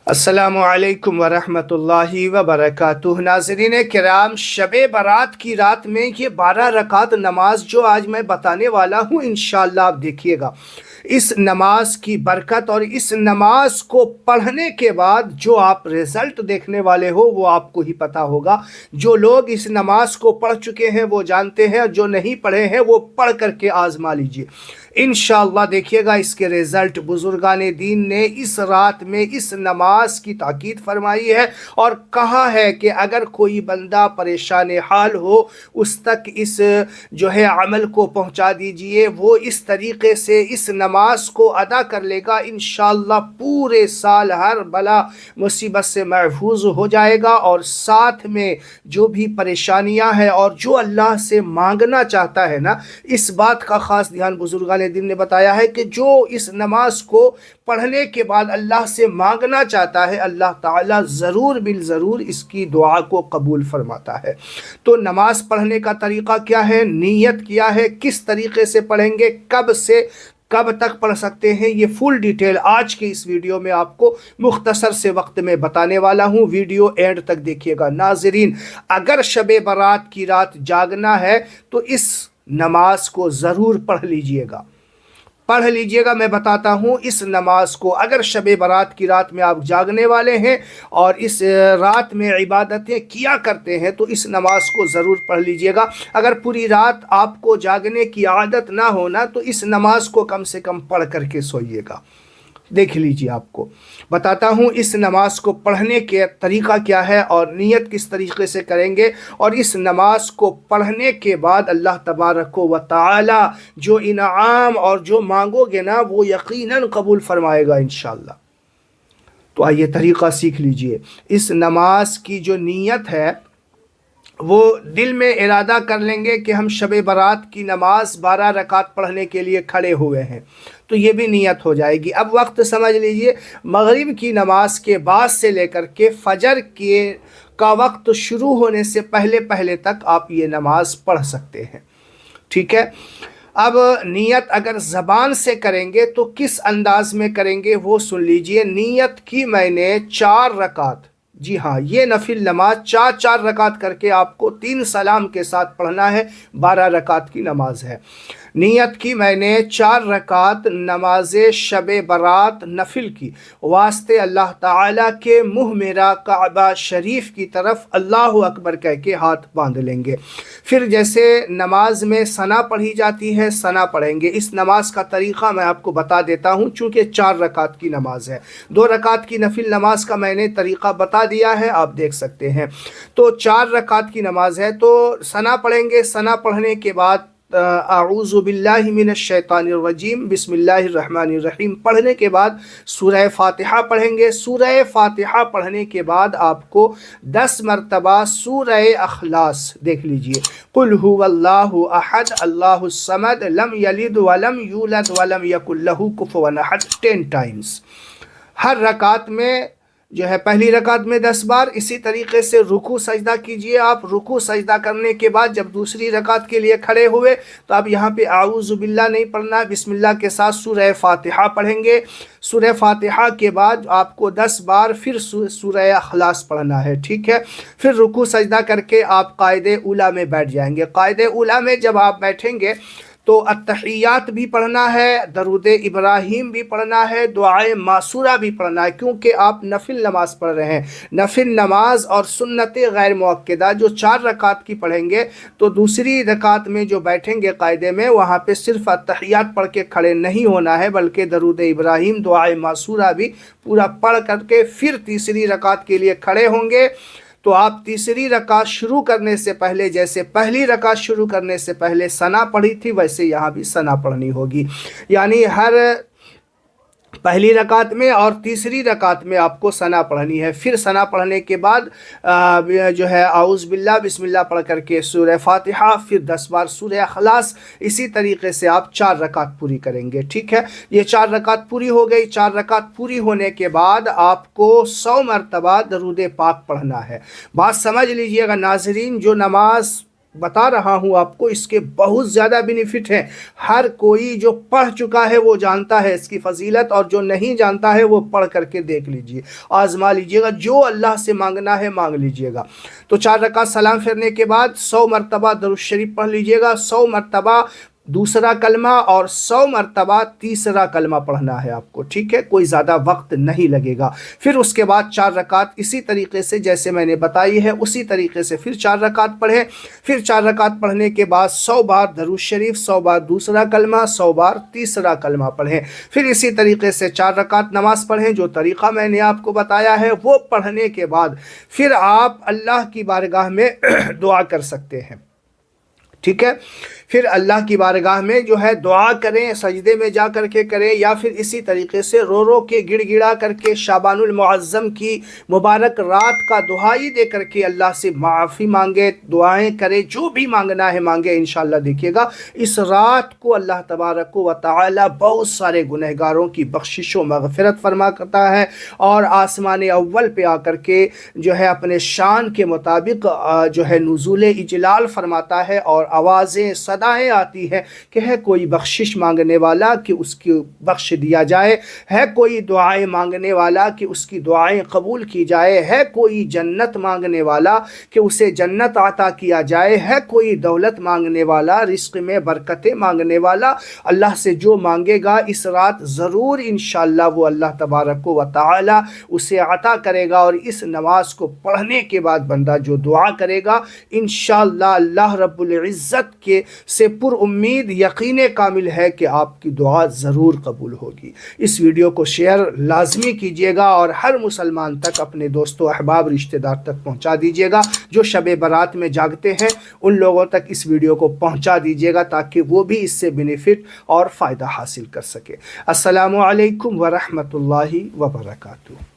अस्सलामु अलैकुम वरहमतुल्लाहि वबरकातुह। नाज़रीन किराम, शब बारात की रात में ये 12 रकात नमाज जो आज मैं बताने वाला हूँ, इंशाअल्लाह आप देखिएगा इस नमाज की बरकत और इस नमाज को पढ़ने के बाद जो आप रिज़ल्ट देखने वाले हो वो आपको ही पता होगा। जो लोग इस नमाज को पढ़ चुके हैं वो जानते हैं, जो नहीं पढ़े हैं वो पढ़ करके आज़मा लीजिए, इंशाअल्लाह देखिएगा इसके रिज़ल्ट। बुज़ुर्गाने दीन ने इस रात में इस नमाज की ताकीद फरमाई है और कहा है कि अगर कोई बंदा परेशान हाल हो उस तक इस जो है अमल को पहुंचा दीजिए। वो इस तरीक़े से इस नमाज को अदा कर लेगा, इंशाअल्लाह पूरे साल हर बला मुसीबत से महफूज हो जाएगा। और साथ में जो भी परेशानियां हैं और जो अल्लाह से मांगना चाहता है ना, इस बात का ख़ास ध्यान बुज़ुर्गान दिन ने बताया है कि जो इस नमाज को पढ़ने के बाद अल्लाह से मांगना चाहता है, अल्लाह ताला ज़रूर बिल ज़रूर इसकी दुआ को कबूल फरमाता है। तो नमाज पढ़ने का तरीक़ा क्या है, नीयत क्या है, किस तरीक़े से पढ़ेंगे, कब से कब तक पढ़ सकते हैं, ये फुल डिटेल आज के इस वीडियो में आपको मुख्तसर से वक्त में बताने वाला हूँ। वीडियो एंड तक देखिएगा। नाज़रीन, अगर शब बारात की रात जागना है तो इस नमाज को ज़रूर पढ़ लीजिएगा, पढ़ लीजिएगा। मैं बताता हूँ इस नमाज को, अगर शब बारात की रात में आप जागने वाले हैं और इस रात में इबादतें किया करते हैं तो इस नमाज को ज़रूर पढ़ लीजिएगा। अगर पूरी रात आपको जागने की आदत ना होना तो इस नमाज को कम से कम पढ़ करके सोइएगा। देख लीजिए, आपको बताता हूँ इस नमाज को पढ़ने के तरीक़ा क्या है और नियत किस तरीक़े से करेंगे। और इस नमाज को पढ़ने के बाद अल्लाह तबारक व तआला जो इनाम और जो मांगोगे ना वो यकीनन कबूल फरमाएगा इंशाअल्लाह। तो आइए तरीक़ा सीख लीजिए। इस नमाज की जो नीयत है वो दिल में इरादा कर लेंगे कि हम शब बारात की नमाज 12 रकात पढ़ने के लिए खड़े हुए हैं, तो ये भी नियत हो जाएगी। अब वक्त समझ लीजिए, मगरिब की नमाज के बाद से लेकर के फजर के का वक्त शुरू होने से पहले पहले तक आप ये नमाज पढ़ सकते हैं, ठीक है। अब नियत अगर ज़बान से करेंगे तो किस अंदाज में करेंगे वो सुन लीजिए। नियत की मैंने 4 रकात, जी हाँ, ये नफिल नमाज 4 रकात करके आपको 3 सलाम के साथ पढ़ना है। 12 रकात की नमाज है। नियत की मैंने 4 रकात नमाज शब बारात नफिल की, वास्ते अल्लाह ताला के मुँह मेरा काबा शरीफ की तरफ अल्लाह अकबर कह के हाथ बांध लेंगे। फिर जैसे नमाज में सना पढ़ी जाती है, सना पढ़ेंगे। इस नमाज का तरीक़ा मैं आपको बता देता हूँ, चूँकि 4 रकात की नमाज है। 2 रकात की नफिल नमाज का मैंने तरीक़ा बता दिया है, आप देख सकते हैं। तो 4 रकात की नमाज है तो सना पढ़ेंगे। सना पढ़ने के बाद आऊज़ु बिल्लाहि मिनश शैतानिर रजीम बिस्मिल्लाहिर रहमानिर रहीम पढ़ने के बाद सूरह फातिहा पढ़ेंगे। सूरह फातिहा पढ़ने के बाद आपको 10 मरतबा सूरह अखलास, देख लीजिए, कुल हुवल्लाहु अहद अल्लाहुस समद लम यलिद वलम यूलद वलम यकुल लहू कुफुवन अहद 10 टाइम्स हर रकात में जो है। पहली रकात में 10 बार। इसी तरीके से रुकू सजदा कीजिए। आप रुकू सजदा करने के बाद जब दूसरी रकात के लिए खड़े हुए तो आप यहाँ पे आऊज़ु बिल्लाह नहीं पढ़ना, बिस्मिल्लाह के साथ सूरह फातिहा पढ़ेंगे। सूरह फातिहा के बाद आपको 10 बार फिर सूरह अखलास पढ़ना है, ठीक है। फिर रुकू सजदा करके आप कायदे उला में बैठ जाएंगे। कायदे उला में जब आप बैठेंगे तो अत्तहियात भी पढ़ना है, दरूद इब्राहीम भी पढ़ना है, दुआए मासूरा भी पढ़ना है, क्योंकि आप नफिल नमाज पढ़ रहे हैं। नफिल नमाज और सुन्नत गैर मुअक्कदा जो 4 रकात की पढ़ेंगे तो दूसरी रकात में जो बैठेंगे कायदे में, वहाँ पे सिर्फ अत्तहियात पढ़ के खड़े नहीं होना है, बल्कि दरूद इब्राहीम दुआए मासूरा भी पूरा पढ़ करके फिर तीसरी रकात के लिए खड़े होंगे। तो आप तीसरी रकात शुरू करने से पहले, जैसे पहली रकात शुरू करने से पहले सना पढ़ी थी, वैसे यहाँ भी सना पढ़नी होगी। यानी हर पहली रकात में और तीसरी रकात में आपको सना पढ़नी है। फिर सना पढ़ने के बाद जो है आऊज़ बिल्लाह बिस्मिल्लाह पढ़ करके सूरह फातिहा, फिर 10 बार सूरह अखलास। इसी तरीके से आप 4 रकात पूरी करेंगे, ठीक है। ये 4 रकात पूरी हो गई। 4 रकात पूरी होने के बाद आपको 100 मरतबा दरूद पाक पढ़ना है। बात समझ लीजिएगा नाज़रीन, जो नमाज بتا رہا ہوں آپ کو، اس کے بہت زیادہ بینیفٹ ہیں۔ ہر کوئی جو پڑھ چکا ہے وہ جانتا ہے اس کی فضیلت، اور جو نہیں جانتا ہے وہ پڑھ کر کے دیکھ لیجئے، آزما لیجئے گا، جو اللہ سے مانگنا ہے مانگ لیجئے گا۔ تو 4 رکعت سلام پھیرنے کے بعد 100 مرتبہ درود شریف پڑھ لیجئے گا، 100 مرتبہ دوسرا کلمہ اور 100 مرتبہ تیسرا کلمہ پڑھنا ہے آپ کو، ٹھیک ہے؟ کوئی زیادہ وقت نہیں لگے گا۔ پھر اس کے بعد 4 رکعت اسی طریقے سے جیسے میں نے بتائی ہے اسی طریقے سے پھر 4 رکعت پڑھیں۔ پھر 4 رکعت پڑھنے کے بعد 100 بار درود شریف، 100 بار دوسرا کلمہ، 100 بار تیسرا کلمہ پڑھیں۔ پھر اسی طریقے سے 4 رکعت نماز پڑھیں، جو طریقہ میں نے آپ کو بتایا ہے وہ پڑھنے کے بعد پھر آپ اللہ کی بارگاہ میں دعا کر سکتے ہیں، ٹھیک ہے؟ پھر اللہ کی بارگاہ میں جو ہے دعا کریں، سجدے میں جا کر کے کریں، یا پھر اسی طریقے سے رو رو کے گڑ گڑا کر کے شعبان المعظم کی مبارک رات کا دعائی دے کر کے اللہ سے معافی مانگے، دعائیں کرے، جو بھی مانگنا ہے مانگے۔ انشاءاللہ دیکھیے گا اس رات کو اللہ تبارک و تعالی بہت سارے گنہگاروں کی بخشش و مغفرت فرما کرتا ہے، اور آسمان اول پہ آ کر کے جو ہے اپنے شان کے مطابق جو ہے نزول اجلال فرماتا ہے، اور آوازیں صدائیں آتی ہے کہ ہے کوئی بخشش مانگنے والا کہ اس کی بخش دیا جائے، ہے کوئی دعائیں مانگنے والا کہ اس کی دعائیں قبول کی جائے، ہے کوئی جنت مانگنے والا کہ اسے جنت عطا کیا جائے، ہے کوئی دولت مانگنے والا، رزق میں برکتیں مانگنے والا، اللہ سے جو مانگے گا اس رات ضرور انشاءاللہ وہ اللہ تبارک و تعالی اسے عطا کرے گا۔ اور اس نماز کو پڑھنے کے بعد بندہ جو دعا کرے گا انشاءاللہ اللہ رب العزت کے سے پر امید یقین کامل ہے کہ آپ کی دعا ضرور قبول ہوگی۔ اس ویڈیو کو شیئر لازمی کیجئے گا، اور ہر مسلمان تک، اپنے دوستوں احباب رشتہ دار تک پہنچا دیجئے گا۔ جو شب برات میں جاگتے ہیں ان لوگوں تک اس ویڈیو کو پہنچا دیجئے گا تاکہ وہ بھی اس سے بینیفٹ اور فائدہ حاصل کر سکے۔ السلام علیکم ورحمۃ اللہ وبرکاتہ۔